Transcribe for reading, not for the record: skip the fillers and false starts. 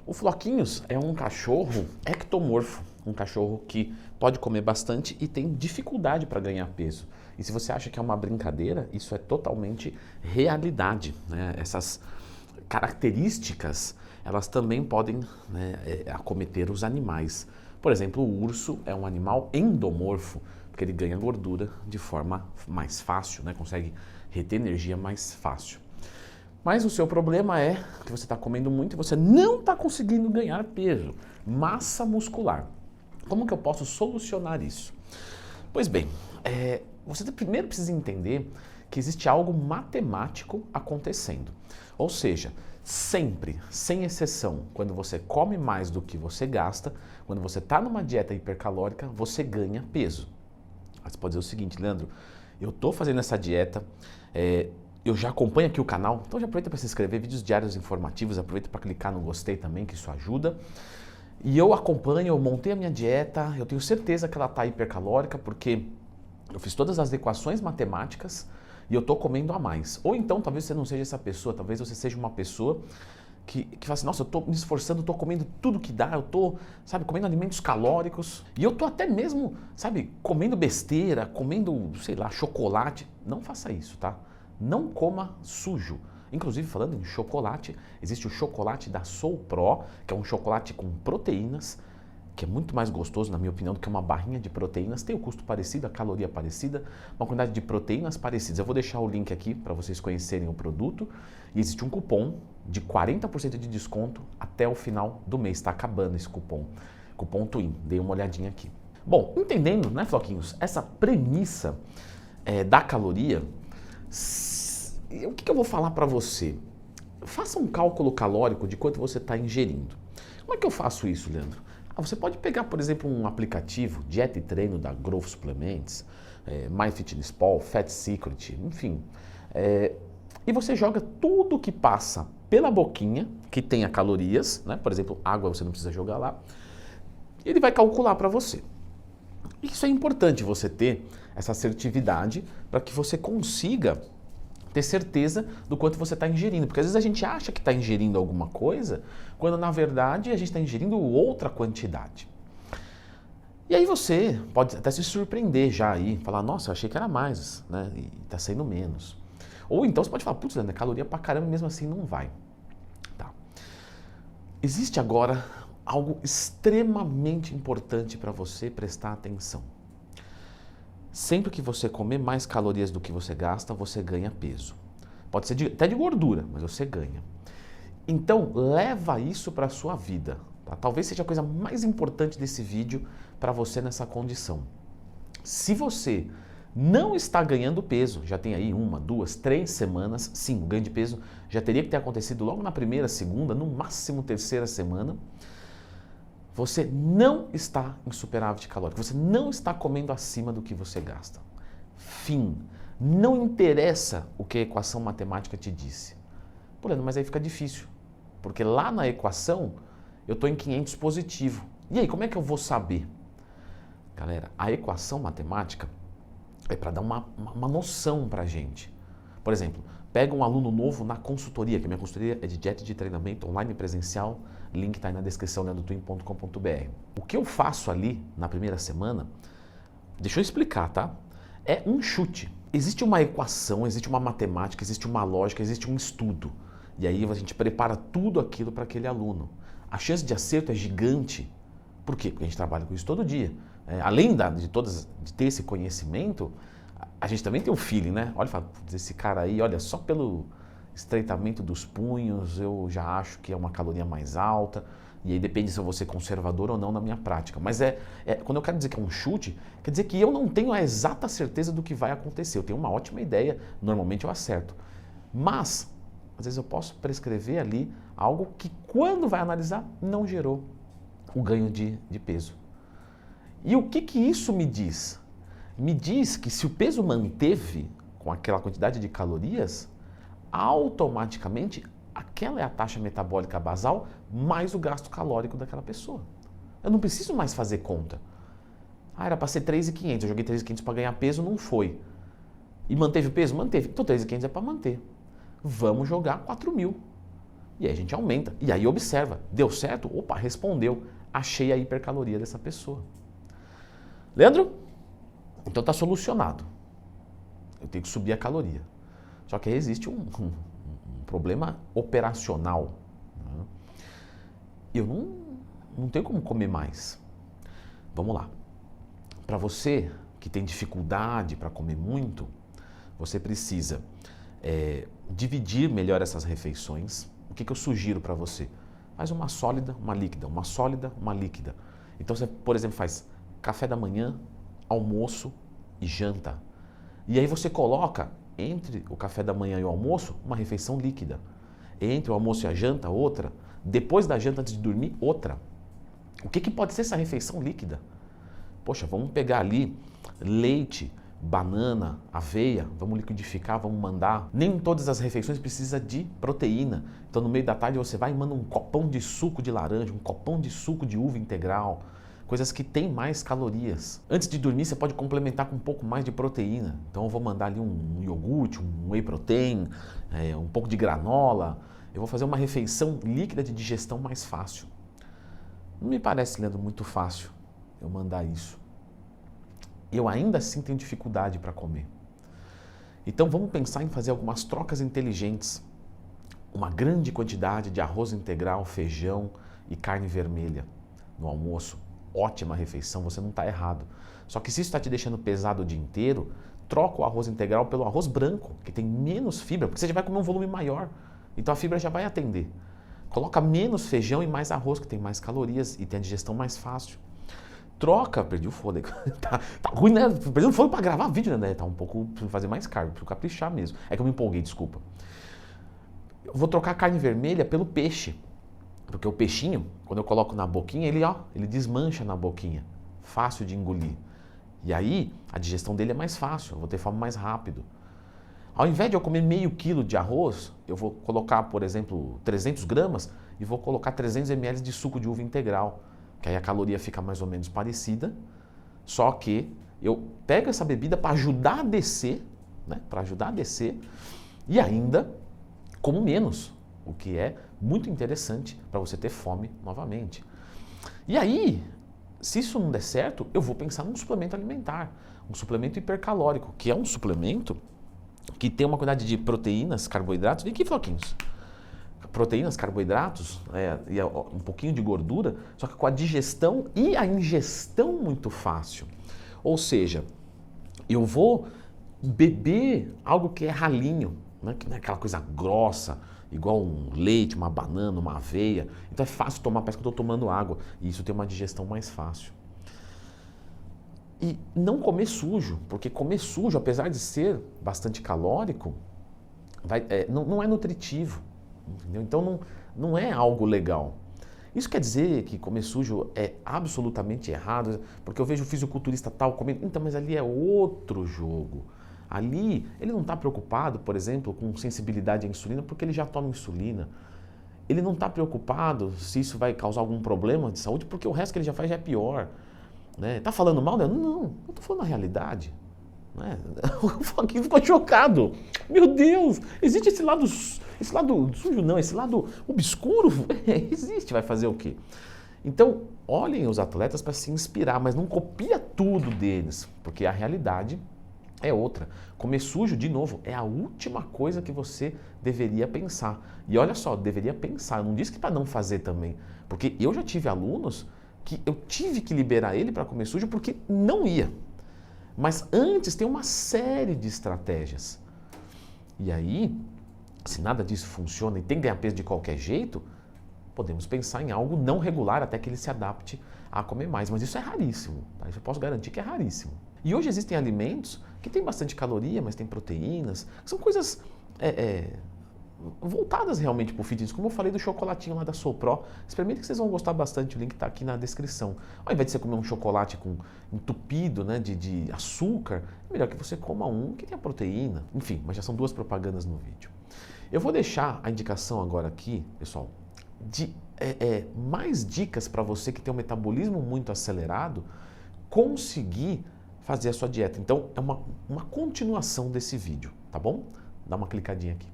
O Floquinhos é um cachorro ectomorfo, um cachorro que pode comer bastante e tem dificuldade para ganhar peso. E se você acha que é uma brincadeira, isso é totalmente realidade, né? Essas características, elas também podem, né, acometer os animais. Por exemplo, o urso é um animal endomorfo, porque ele ganha gordura de forma mais fácil, né? Consegue reter energia mais fácil. Mas o seu problema é que você está comendo muito e você não está conseguindo ganhar peso, massa muscular. Como que eu posso solucionar isso? Pois bem, você primeiro precisa entender que existe algo matemático acontecendo. Ou seja, sempre, sem exceção, quando você come mais do que você gasta, quando você está numa dieta hipercalórica, você ganha peso. Aí você pode dizer o seguinte: Leandro, eu estou fazendo essa dieta, eu já acompanho aqui o canal, então já aproveita para se inscrever, vídeos diários informativos, aproveita para clicar no gostei também, que isso ajuda. E eu acompanho, eu montei a minha dieta, eu tenho certeza que ela está hipercalórica, porque eu fiz todas as equações matemáticas e eu estou comendo a mais. Ou então, talvez você não seja essa pessoa, talvez você seja uma pessoa que fala assim: nossa, eu estou me esforçando, eu estou comendo tudo que dá, eu estou, sabe, comendo alimentos calóricos. E eu estou até mesmo, sabe, comendo besteira, comendo, sei lá, chocolate. Não faça isso, tá? Não coma sujo. Inclusive, falando em chocolate, existe o chocolate da Soul Pro, que é um chocolate com proteínas, que é muito mais gostoso, na minha opinião, do que uma barrinha de proteínas. Tem o custo parecido, a caloria parecida, uma quantidade de proteínas parecidas. Eu vou deixar o link aqui para vocês conhecerem o produto. E existe um cupom de 40% de desconto até o final do mês. Está acabando esse cupom. Cupom TWIN. Dei uma olhadinha aqui. Bom, entendendo, né, Floquinhos, essa premissa da caloria, o que eu vou falar para você? Faça um cálculo calórico de quanto você está ingerindo. Como é que eu faço isso, Leandro? Você pode pegar, por exemplo, um aplicativo, Dieta e Treino da Growth Suplements, MyFitnessPal, Fat Secret, enfim. E você joga tudo que passa pela boquinha, que tenha calorias, né? Por exemplo, água você não precisa jogar lá. E ele vai calcular para você. Isso é importante você ter essa assertividade para que você consiga ter certeza do quanto você está ingerindo. Porque às vezes a gente acha que está ingerindo alguma coisa, quando na verdade a gente está ingerindo outra quantidade. E aí você pode até se surpreender já aí, falar: nossa, eu achei que era mais, né? E está sendo menos. Ou então você pode falar: putz, Leandro, caloria pra caramba, mesmo assim não vai. Tá. Existe agora algo extremamente importante para você prestar atenção. Sempre que você comer mais calorias do que você gasta, você ganha peso. Pode ser até de gordura, mas você ganha. Então, leva isso para a sua vida. Tá? Talvez seja a coisa mais importante desse vídeo para você nessa condição. Se você não está ganhando peso, já tem aí 1, 2, 3 semanas, sim, o ganho de peso já teria que ter acontecido logo na primeira, segunda, no máximo terceira semana. Você não está em superávit calórico, você não está comendo acima do que você gasta. Fim. Não interessa o que a equação matemática te disse. Pô, Leandro, mas aí fica difícil, porque lá na equação eu estou em 500 positivo. E aí, como é que eu vou saber? Galera, a equação matemática é para dar uma noção para a gente. Por exemplo, pega um aluno novo na consultoria, que a minha consultoria é de dieta e de treinamento online e presencial, link está aí na descrição, né, do twin.com.br. O que eu faço ali na primeira semana, deixa eu explicar, tá? É um chute. Existe uma equação, existe uma matemática, existe uma lógica, existe um estudo. E aí a gente prepara tudo aquilo para aquele aluno. A chance de acerto é gigante. Por quê? Porque a gente trabalha com isso todo dia. Além de ter esse conhecimento, a gente também tem o feeling, né? Olha, fala, esse cara aí, olha, só pelo estreitamento dos punhos eu já acho que é uma caloria mais alta. E aí depende se eu vou ser conservador ou não na minha prática. Mas quando eu quero dizer que é um chute, quer dizer que eu não tenho a exata certeza do que vai acontecer. Eu tenho uma ótima ideia, normalmente eu acerto. Mas, às vezes eu posso prescrever ali algo que quando vai analisar, não gerou o ganho de peso. E o que isso me diz? Me diz que se o peso manteve com aquela quantidade de calorias, automaticamente aquela é a taxa metabólica basal mais o gasto calórico daquela pessoa. Eu não preciso mais fazer conta. Era para ser 3.500, eu joguei 3.500 para ganhar peso, não foi. E manteve o peso? Manteve. Então 3.500 é para manter. Vamos jogar 4.000. E aí a gente aumenta. E aí observa. Deu certo? Opa, respondeu. Achei a hipercaloria dessa pessoa. Leandro? Então está solucionado. Eu tenho que subir a caloria. Só que aí existe um problema operacional. Né? Eu não tenho como comer mais. Vamos lá. Para você que tem dificuldade para comer muito, você precisa dividir melhor essas refeições. O que eu sugiro para você? Faz uma sólida, uma líquida, uma sólida, uma líquida. Então você, por exemplo, faz café da manhã, almoço e janta. E aí você coloca entre o café da manhã e o almoço uma refeição líquida. Entre o almoço e a janta, outra. Depois da janta, antes de dormir, outra. O que pode ser essa refeição líquida? Poxa, vamos pegar ali leite, banana, aveia, vamos liquidificar, vamos mandar. Nem todas as refeições precisam de proteína. Então no meio da tarde você vai e manda um copão de suco de laranja, um copão de suco de uva integral. Coisas que têm mais calorias. Antes de dormir você pode complementar com um pouco mais de proteína. Então eu vou mandar ali um iogurte, um whey protein, um pouco de granola. Eu vou fazer uma refeição líquida de digestão mais fácil. Não me parece, Leandro, muito fácil eu mandar isso. Eu ainda assim tenho dificuldade para comer. Então vamos pensar em fazer algumas trocas inteligentes. Uma grande quantidade de arroz integral, feijão e carne vermelha no almoço. Ótima refeição, você não está errado. Só que se isso está te deixando pesado o dia inteiro, troca o arroz integral pelo arroz branco, que tem menos fibra, porque você já vai comer um volume maior. Então a fibra já vai atender. Coloca menos feijão e mais arroz, que tem mais calorias e tem a digestão mais fácil. Troca, perdi o fôlego. tá ruim, né? Perdi o fôlego para gravar vídeo, né? Tá um pouco, preciso fazer mais carbo, preciso caprichar mesmo. É que eu me empolguei, desculpa. Eu vou trocar a carne vermelha pelo peixe. Porque o peixinho, quando eu coloco na boquinha, ele desmancha na boquinha. Fácil de engolir. E aí, a digestão dele é mais fácil, eu vou ter fome mais rápido. Ao invés de eu comer meio quilo de arroz, eu vou colocar, por exemplo, 300 gramas e vou colocar 300 ml de suco de uva integral. Que aí a caloria fica mais ou menos parecida, só que eu pego essa bebida para ajudar a descer, né? Para ajudar a descer e ainda como menos, o que é muito interessante para você ter fome novamente. E aí, se isso não der certo, eu vou pensar num suplemento alimentar, um suplemento hipercalórico, que é um suplemento que tem uma quantidade de proteínas, carboidratos. Vem aqui, Floquinhos. Proteínas, carboidratos e um pouquinho de gordura, só que com a digestão e a ingestão muito fácil. Ou seja, eu vou beber algo que é ralinho, né? Que não é aquela coisa grossa, igual um leite, uma banana, uma aveia. Então é fácil tomar, parece que eu estou tomando água. E isso tem uma digestão mais fácil. E não comer sujo, porque comer sujo, apesar de ser bastante calórico, não é nutritivo. Entendeu? Então não é algo legal. Isso quer dizer que comer sujo é absolutamente errado, porque eu vejo o fisiculturista tal comendo, então, mas ali é outro jogo. Ali ele não está preocupado, por exemplo, com sensibilidade à insulina, porque ele já toma insulina. Ele não está preocupado se isso vai causar algum problema de saúde, porque o resto que ele já faz já é pior. Né? Tá falando mal, né? Não, eu estou falando a realidade. Né? O Floquinho ficou chocado. Meu Deus, existe esse lado sujo não, esse lado obscuro? Existe, vai fazer o quê? Então, olhem os atletas para se inspirar, mas não copia tudo deles, porque a realidade é outra. Comer sujo, de novo, é a última coisa que você deveria pensar. E olha só, deveria pensar, eu não disse que para não fazer também, porque eu já tive alunos que eu tive que liberar ele para comer sujo porque não ia. Mas antes tem uma série de estratégias. E aí, se nada disso funciona e tem que ganhar peso de qualquer jeito, podemos pensar em algo não regular até que ele se adapte a comer mais. Mas isso é raríssimo, tá? Isso eu posso garantir que é raríssimo. E hoje existem alimentos que têm bastante caloria, mas tem proteínas. São coisas voltadas realmente para o fitness, como eu falei do chocolatinho lá da Sopro. Experimente que vocês vão gostar bastante, o link está aqui na descrição. Ao invés de você comer um chocolate entupido, né, de açúcar, é melhor que você coma um que tenha proteína. Enfim, mas já são duas propagandas no vídeo. Eu vou deixar a indicação agora aqui, pessoal, de mais dicas para você que tem um metabolismo muito acelerado conseguir fazer a sua dieta. Então, é uma continuação desse vídeo, tá bom? Dá uma clicadinha aqui.